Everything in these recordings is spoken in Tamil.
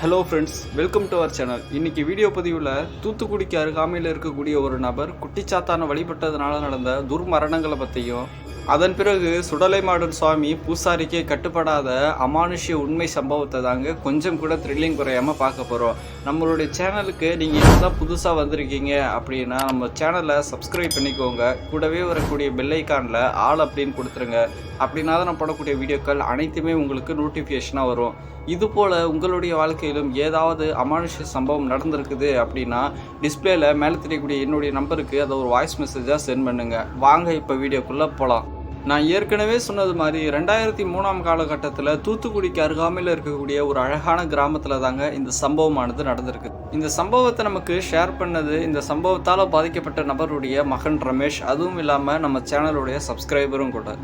Hello friends, welcome to our channel. இன்னைக்கு வீடியோ பதிவில் தூத்துக்குடிக்கு அருகாமையில் இருக்கக்கூடிய ஒரு நபர் குட்டிச்சாத்தானை வழிபட்டதுனால நடந்த துர்மரணங்களை பற்றியும், அதன் பிறகு சுடலைமாடன் சுவாமி பூசாரிக்கே கட்டுப்படாத அமானுஷ்ய உண்மை சம்பவத்தை தாங்க கொஞ்சம் கூட த்ரில்லிங் குறையாமல் பார்க்க போகிறோம். நம்மளுடைய சேனலுக்கு நீங்கள் இப்போ தான் புதுசாக வந்திருக்கீங்க அப்படின்னா நம்ம சேனலை சப்ஸ்கிரைப் பண்ணிக்கோங்க. கூடவே வரக்கூடிய பெல் ஐக்கானில் ஆல் அப்படின்னு கொடுத்துருங்க. அப்படின்னா தான் நான் போடக்கூடிய வீடியோக்கள் அனைத்துமே உங்களுக்கு நோட்டிஃபிகேஷனாக வரும். இதுபோல் உங்களுடைய வாழ்க்கையிலும் ஏதாவது அமானுஷ்ய சம்பவம் நடந்திருக்குது அப்படின்னா டிஸ்பிளேல மேலே தெரியக்கூடிய என்னுடைய நம்பருக்கு அதை ஒரு வாய்ஸ் மெசேஜாக சென்ட் பண்ணுங்கள். வாங்க இப்போ வீடியோக்குள்ளே போகலாம். நான் ஏற்கனவே சொன்னது மாதிரி 2003 காலகட்டத்தில் தூத்துக்குடிக்கு அருகாமையில் இருக்கக்கூடிய ஒரு அழகான கிராமத்தில் தாங்க இந்த சம்பவமானது நடந்திருக்கு. இந்த சம்பவத்தை நமக்கு ஷேர் பண்ணது இந்த சம்பவத்தால் பாதிக்கப்பட்ட நபருடைய மகன் ரமேஷ். அதுவும் இல்லாமல் நம்ம சேனலுடைய சப்ஸ்கிரைபரும் கூட.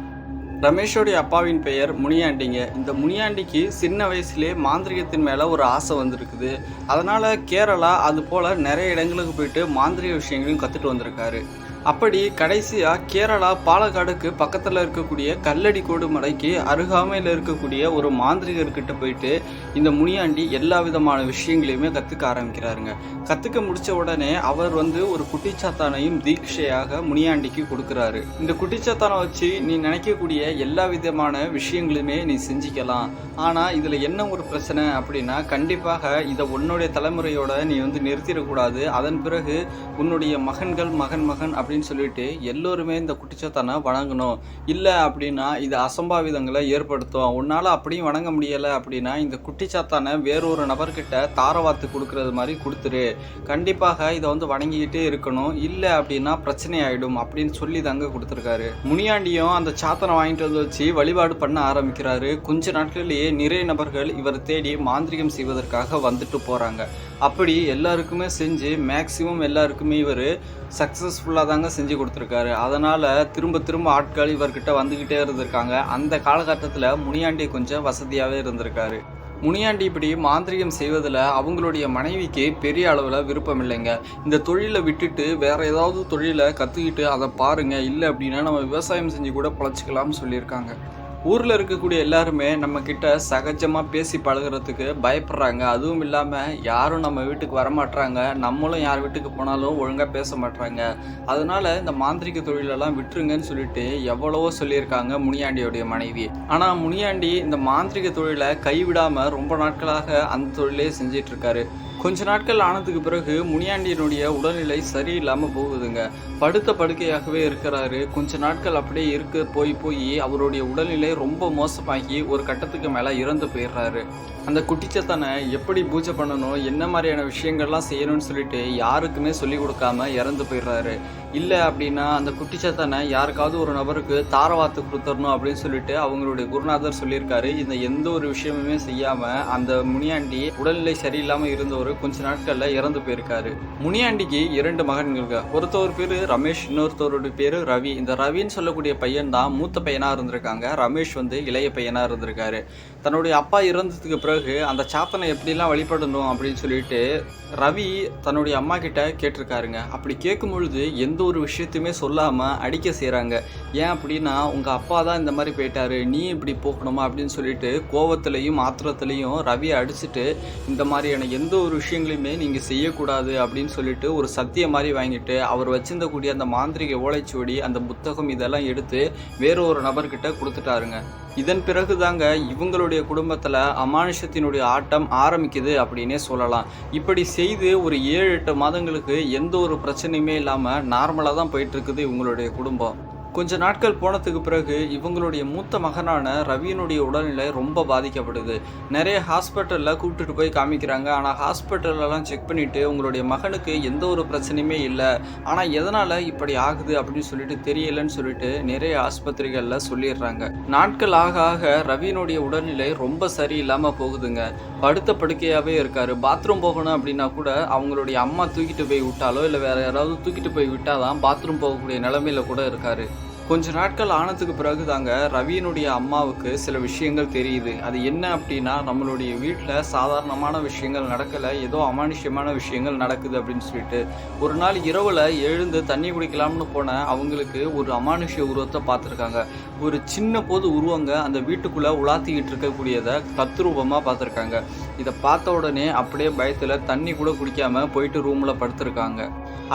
ரமேஷோடைய அப்பாவின் பெயர் முனியாண்டிங்க. இந்த முனியாண்டிக்கு சின்ன வயசுலேயே மாந்திரிகத்தின் மேலே ஒரு ஆசை வந்திருக்குது. அதனால் கேரளா அது போல் நிறைய இடங்களுக்கு போயிட்டு மாந்திரிக விஷயங்களையும் கற்றுட்டு வந்திருக்காரு. அப்படி கடைசியாக கேரளா பாலக்காடுக்கு பக்கத்தில் இருக்கக்கூடிய கல்லடிக்கோடு மலைக்கு அருகாமையில் இருக்கக்கூடிய ஒரு மாந்திரிகர்கிட்ட போயிட்டு இந்த முனியாண்டி எல்லா விதமான விஷயங்களையுமே கற்றுக்க ஆரம்பிக்கிறாருங்க. கற்றுக்க முடித்த உடனே அவர் ஒரு குட்டிச்சாத்தானையும் தீட்சையாக முனியாண்டிக்கு கொடுக்குறாரு. இந்த குட்டிச்சாத்தானை வச்சு நீ நினைக்கக்கூடிய எல்லா விதமான விஷயங்களுமே நீ செஞ்சுக்கலாம். ஆனால் இதில் என்ன ஒரு பிரச்சனை அப்படின்னா, கண்டிப்பாக இதை உன்னுடைய தலைமுறையோட நீ நிறுத்திடக்கூடாது. அதன் பிறகு உன்னுடைய மகன்கள் மகன் அப்படின்னு சொல்லிட்டு எல்லோருமே இந்த குட்டிச்சாத்தானை வணங்கணும். இல்லை அப்படின்னா இது அசம்பாவிதங்களை ஏற்படுத்தும். உன்னால் அப்படியும் வணங்க முடியலை அப்படின்னா இந்த குட்டிச்சாத்தானை வேறொரு நபர்கிட்ட தாரவாத்து கொடுக்கறது மாதிரி கொடுத்துரு. கண்டிப்பாக இதை வணங்கிக்கிட்டே இருக்கணும். இல்லை அப்படின்னா பிரச்சனை ஆகிடும் அப்படின்னு சொல்லி தாங்க கொடுத்துருக்காரு. முனியாண்டியும் அந்த சாத்தனை வாங்கிட்டு வச்சு வழிபாடு பண்ண ஆரம்பிக்கிறாரு. கொஞ்ச நாட்களிலேயே நிறைய நபர்கள் இவர் தேடி மாந்திரிகம் செய்வதற்காக வந்துட்டு போகிறாங்க. அப்படி எல்லாருக்குமே செஞ்சு மேக்சிமம் எல்லாருக்குமே இவர் சக்ஸஸ்ஃபுல்லாக தாங்க செஞ்சு கொடுத்துருக்காரு. அதனால் திரும்ப ஆட்கள் இவர்கிட்ட வந்துக்கிட்டே இருந்திருக்காங்க. அந்த காலகட்டத்தில் முனியாண்டி கொஞ்சம் வசதியாகவே இருந்திருக்காரு. முனியாண்டி இப்படி மாந்திரிகம் செய்வதில் அவங்களுடைய மனைவிக்கு பெரிய அளவில் விருப்பம் இல்லைங்க. இந்த தொழிலை விட்டுட்டு வேறு ஏதாவது தொழிலை கற்றுக்கிட்டு அதை பாருங்கள், இல்லை அப்படின்னா நம்ம விவசாயம் செஞ்சு கூட பொழைச்சிக்கலாம்னு சொல்லியிருக்காங்க. ஊரில் இருக்கக்கூடிய எல்லாருமே நம்மக்கிட்ட சகஜமாக பேசி பழகிறதுக்கு பயப்படுறாங்க. அதுவும் இல்லாமல் யாரும் நம்ம வீட்டுக்கு வரமாட்றாங்க. நம்மளும் யார் வீட்டுக்கு போனாலும் ஒழுங்காக பேச மாட்றாங்க. அதனால் இந்த மாந்திரிக தொழிலெல்லாம் விட்டுருங்கன்னு சொல்லிட்டு எவ்வளவோ சொல்லியிருக்காங்க முனியாண்டியோடைய மனைவி. ஆனால் முனியாண்டி இந்த மாந்திரிக தொழிலை கைவிடாமல் ரொம்ப நாட்களாக அந்த தொழிலே செஞ்சிட்ருக்காரு. கொஞ்ச நாட்கள் ஆனதுக்கு பிறகு முனியாண்டியினுடைய உடல்நிலை சரியில்லாமல் போகுதுங்க. படுத்த படுக்கையாகவே இருக்கிறாரு. கொஞ்ச நாட்கள் அப்படியே போய் அவருடைய உடல்நிலை ரொம்ப மோசமாகி ஒரு கட்டத்துக்கு மேலே இறந்து போயிடுறாரு. அந்த குட்டிச்சாத்தானை எப்படி பூஜை பண்ணணும், என்ன மாதிரியான விஷயங்கள்லாம் செய்யணும்னு சொல்லிட்டு யாருக்குமே சொல்லி கொடுக்காம இறந்து போயிடுறாரு. இல்லை அப்படின்னா அந்த குட்டிச்சாத்தானை யாருக்காவது ஒரு நபருக்கு தாரவாத்து கொடுத்துடணும் அப்படின்னு சொல்லிட்டு அவங்களுடைய குருநாதர் சொல்லியிருக்காரு. இந்த எந்த ஒரு விஷயமுமே செய்யாமல் அந்த முனியாண்டி உடல்நிலை சரியில்லாமல் இருந்தவர் கொஞ்ச நாட்களில் இறந்து போயிருக்காரு. முனியாண்டிக்கு 2 மகன்கள். ஒருத்தவர் பேர் ரமேஷ், இன்னொருத்தவருடைய பேர் ரவி. இந்த ரவின்னு சொல்லக்கூடிய பையன் தான் மூத்த பையனாக இருந்திருக்காங்க. ரமேஷ் இளைய பையனாக இருந்திருக்காரு. தன்னுடைய அப்பா இறந்ததுக்கு பிறகு அந்த சாத்தனை எப்படிலாம் வழிபடணும் அப்படின்னு சொல்லிட்டு ரவி தன்னுடைய அம்மா கிட்ட கேட்டிருக்காருங்க. அப்படி கேட்கும் பொழுது எந்த ஒரு விஷயத்தையுமே சொல்லாமல் அடிக்க செய்கிறாங்க. ஏன் அப்படின்னா உங்கள் அப்பா தான் இந்த மாதிரி போயிட்டாரு, நீ இப்படி போகணுமா அப்படின்னு சொல்லிட்டு கோவத்திலையும் ஆத்திரத்திலையும் ரவியை அடிச்சுட்டு இந்த மாதிரியான எந்த ஒரு விஷயங்களையுமே நீங்கள் செய்யக்கூடாது அப்படின்னு சொல்லிட்டு ஒரு சத்தியம் மாதிரி வாங்கிட்டு அவர் வச்சிருந்தக்கூடிய அந்த மாந்திரிக ஓலைச்சுவடி, அந்த புத்தகம் இதெல்லாம் எடுத்து வேறொரு நபர்கிட்ட கொடுத்துட்டாருங்க. இதன் பிறகு தாங்க இவங்களுடைய குடும்பத்தில் அமானுஷத்தினுடைய ஆட்டம் ஆரம்பிக்குது அப்படின்னே சொல்லலாம். இப்படி செய்து ஒரு 7-8 மாதங்களுக்கு எந்த ஒரு பிரச்சனையுமே இல்லாமல் நார்மலாக தான் போயிட்டுருக்குது இவங்களுடைய குடும்பம். கொஞ்ச நாட்கள் போனதுக்கு பிறகு இவங்களுடைய மூத்த மகனான ரவியினுடைய உடல்நிலை ரொம்ப பாதிக்கப்படுது. நிறைய ஹாஸ்பிட்டலில் கூப்பிட்டுட்டு போய் காமிக்கிறாங்க. ஆனால் ஹாஸ்பிட்டலெலாம் செக் பண்ணிவிட்டு உங்களுடைய மகனுக்கு எந்த ஒரு பிரச்சனையுமே இல்லை, ஆனால் எதனால் இப்படி ஆகுது அப்படின்னு சொல்லிட்டு தெரியலைன்னு சொல்லிட்டு நிறைய ஆஸ்பத்திரிகளில் சொல்லிடுறாங்க. நாட்கள் ஆக ஆக ரவியினுடைய உடல்நிலை ரொம்ப சரியில்லாமல் போகுதுங்க. படுத்த படுக்கையாகவே இருக்கார். பாத்ரூம் போகணும் அப்படின்னா கூட அவங்களுடைய அம்மா தூக்கிட்டு போய் விட்டாலோ இல்லை வேறு யாராவது தூக்கிட்டு போய் விட்டால் தான் பாத்ரூம் போகக்கூடிய நிலைமையில கூட இருக்கார். கொஞ்ச நாட்கள் ஆனதுக்கு பிறகு தாங்க ரவியினுடைய அம்மாவுக்கு சில விஷயங்கள் தெரியுது. அது என்ன அப்படின்னா, நம்மளுடைய வீட்டில் சாதாரணமான விஷயங்கள் நடக்கலை, ஏதோ அமானுஷ்யமான விஷயங்கள் நடக்குது அப்படின்னு சொல்லிட்டு. ஒரு நாள் இரவில் எழுந்து தண்ணி குடிக்கலாம்னு போன அவங்களுக்கு ஒரு அமானுஷ்ய உருவத்தை பார்த்துருக்காங்க. ஒரு சின்ன போது உருவங்க அந்த வீட்டுக்குள்ளே உலாத்திக்கிட்டு இருக்கக்கூடியதை தத்ரூபமாக பார்த்துருக்காங்க. இதை பார்த்த உடனே அப்படியே பயத்தில் தண்ணி கூட குடிக்காமல் போயிட்டு ரூமில் படுத்திருக்காங்க.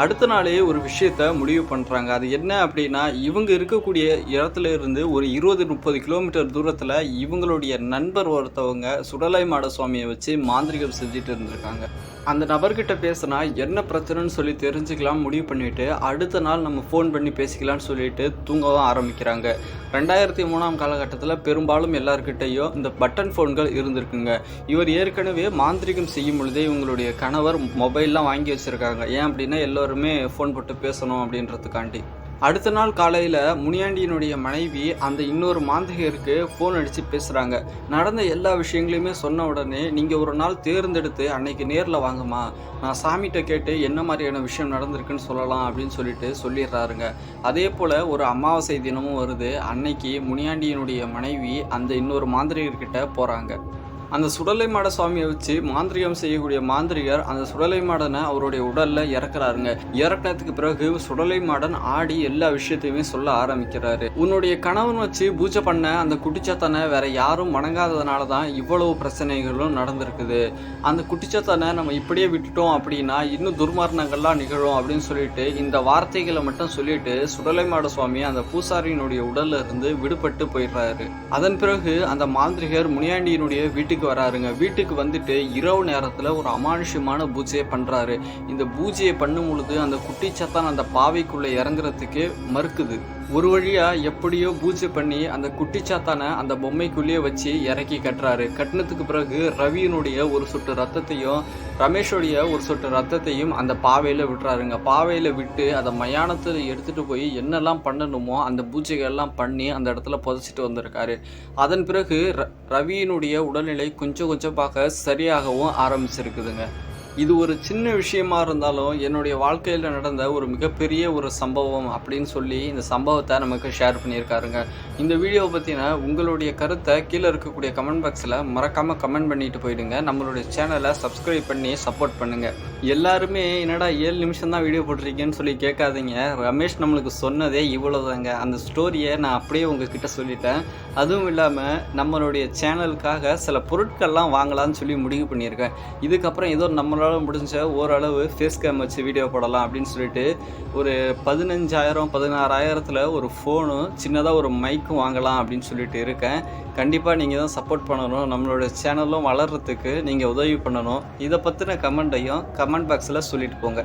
அடுத்த நாளே ஒரு விஷயத்த முடிவு பண்ணுறாங்க. அது என்ன அப்படின்னா, இவங்க இருக்கக்கூடிய இடத்துல இருந்து ஒரு 20-30 கிலோமீட்டர் தூரத்தில் இவங்களுடைய நண்பர் ஒருத்தவங்க சுடலைமாட சுவாமியை வச்சு மாந்திரிகம் செஞ்சுட்டு இருந்திருக்காங்க. அந்த நபர்கிட்ட பேசினா என்ன பிரச்சனைன்னு சொல்லி தெரிஞ்சுக்கலாம் முடிவு பண்ணிவிட்டு அடுத்த நாள் நம்ம ஃபோன் பண்ணி பேசிக்கலாம்னு சொல்லிட்டு தூங்கவும் ஆரம்பிக்கிறாங்க. 2003ஆம் காலகட்டத்தில் பெரும்பாலும் எல்லார்கிட்டையும் இந்த பட்டன் ஃபோன்கள் இருந்திருக்குங்க. இவர் ஏற்கனவே மாந்திரிகம் செய்யும் பொழுதே இவங்களுடைய கணவர் மொபைல்லாம் வாங்கி வச்சுருக்காங்க. ஏன் அப்படின்னா எல்லோருமே ஃபோன் போட்டு பேசணும் அப்படின்றதுக்காண்டி. அடுத்த நாள் காலையில் முனியாண்டியினுடைய மனைவி அந்த இன்னொரு மாந்திரிகருக்கு ஃபோன் அடித்து பேசுகிறாங்க. நடந்த எல்லா விஷயங்களையுமே சொன்ன உடனே, நீங்கள் ஒரு நாள் தேர்ந்தெடுத்து அன்னைக்கு நேரில் வாங்கம்மா, நான் சாமிகிட்ட கேட்டு என்ன மாதிரியான விஷயம் நடந்திருக்குன்னு சொல்லலாம் அப்படின்னு சொல்லிடுறாருங்க. அதே போல் ஒரு அமாவாசை தினமும் வருது. அன்னைக்கு முனியாண்டியினுடைய மனைவி அந்த இன்னொரு மாந்திரிகர்கிட்ட போகிறாங்க. அந்த சுடலைமாட சுவாமியை வச்சு மாந்திரிகம் செய்யக்கூடிய மாந்திரிகர் அந்த சுடலைமாடனை அவருடைய உடலில் இறக்குறாருங்க. இறக்கினதுக்கு பிறகு சுடலைமாடன் ஆடி எல்லா விஷயத்தையுமே சொல்ல ஆரம்பிக்கிறாரு. உன்னுடைய கணவன் வச்சு பூஜை பண்ண அந்த குட்டிச்சாத்தானை வேற யாரும் வணங்காததுனால தான் இவ்வளவு பிரச்சனைகளும் நடந்திருக்குது. அந்த குட்டிச்சாத்தானை நம்ம இப்படியே விட்டுட்டோம் அப்படின்னா இன்னும் துர்மரணங்கள்லாம் நிகழும் அப்படின்னு சொல்லிட்டு இந்த வார்த்தைகளை மட்டும் சொல்லிட்டு சுடலைமாட சுவாமி அந்த பூசாரியினுடைய உடல்ல இருந்து விடுபட்டு போயிடுறாரு. அதன் பிறகு அந்த மாந்திரிகர் முனியாண்டியினுடைய வீட்டுக்கு வராருங்க. வீட்டுக்கு வந்துட்டு இரவு நேரத்துல ஒரு அமானுஷ்யமான பூஜையை பண்றாரு. இந்த பூஜையை பண்ணும் பொழுது அந்த குட்டிச்சாத்தான் அந்த பாவைக்குள்ள இறங்குறதுக்கு மறுக்குது. ஒரு வழியா எப்படியோ பூஜை பண்ணி அந்த குட்டிச்சாத்தானை அந்த பொம்மைக்குள்ளேயே வச்சு இறக்கி கட்டுறாரு. கட்டினதுக்கு பிறகு ரவியினுடைய ஒரு சொட்டு ரத்தத்தையும் ரமேஷோடைய ஒரு சொட்டு ரத்தத்தையும் அந்த பாவையில விட்டுறாருங்க. பாவையில விட்டு அதை மயானத்தில் எடுத்துட்டு போய் என்னெல்லாம் பண்ணணுமோ அந்த பூஜைகள்லாம் பண்ணி அந்த இடத்துல புதைச்சிட்டு வந்திருக்காரு. அதன் பிறகு ரவியினுடைய உடல்நிலை கொஞ்சம் கொஞ்சமாக சரியாகவும் ஆரம்பிச்சிருக்குதுங்க. இது ஒரு சின்ன விஷயமா இருந்தாலும் என்னுடைய வாழ்க்கையில் நடந்த ஒரு மிகப்பெரிய ஒரு சம்பவம் அப்படின்னு சொல்லி இந்த சம்பவத்தை நமக்கு ஷேர் பண்ணியிருக்காருங்க. இந்த வீடியோவை பற்றின உங்களுடைய கருத்தை கீழே இருக்கக்கூடிய கமெண்ட் பாக்ஸில் மறக்காமல் கமெண்ட் பண்ணிட்டு போயிடுங்க. நம்மளுடைய சேனலை சப்ஸ்கிரைப் பண்ணி சப்போர்ட் பண்ணுங்கள். எல்லாருமே என்னடா 7 நிமிஷம் தான் வீடியோ போட்டிருக்கேன்னு சொல்லி கேட்காதீங்க. ரமேஷ் நம்மளுக்கு சொன்னதே இவ்வளோதாங்க. அந்த ஸ்டோரியை நான் அப்படியே உங்ககிட்ட சொல்லிட்டேன். அதுவும் இல்லாமல் நம்மளுடைய சேனலுக்காக சில பொருட்கள்லாம் வாங்கலான்னு சொல்லி முடிவு பண்ணியிருக்கேன். இதுக்கப்புறம் ஏதோ நம்மளோட முடிஞ்ச ஓரளவு ஃபேஸ் கேம் வச்சு வீடியோ போடலாம் அப்படின்னு சொல்லிட்டு ஒரு 15,000-16,000 ஒரு ஃபோனும் சின்னதாக ஒரு மைக்கும் வாங்கலாம் அப்படின்னு சொல்லிட்டு இருக்கேன். கண்டிப்பாக நீங்கள் தான் சப்போர்ட் பண்ணணும். நம்மளோட சேனலும் வளர்கிறதுக்கு நீங்கள் உதவி பண்ணணும். இதை பற்றின கமெண்ட்டையும் கமெண்ட் பாக்ஸில் சொல்லிட்டு போங்க.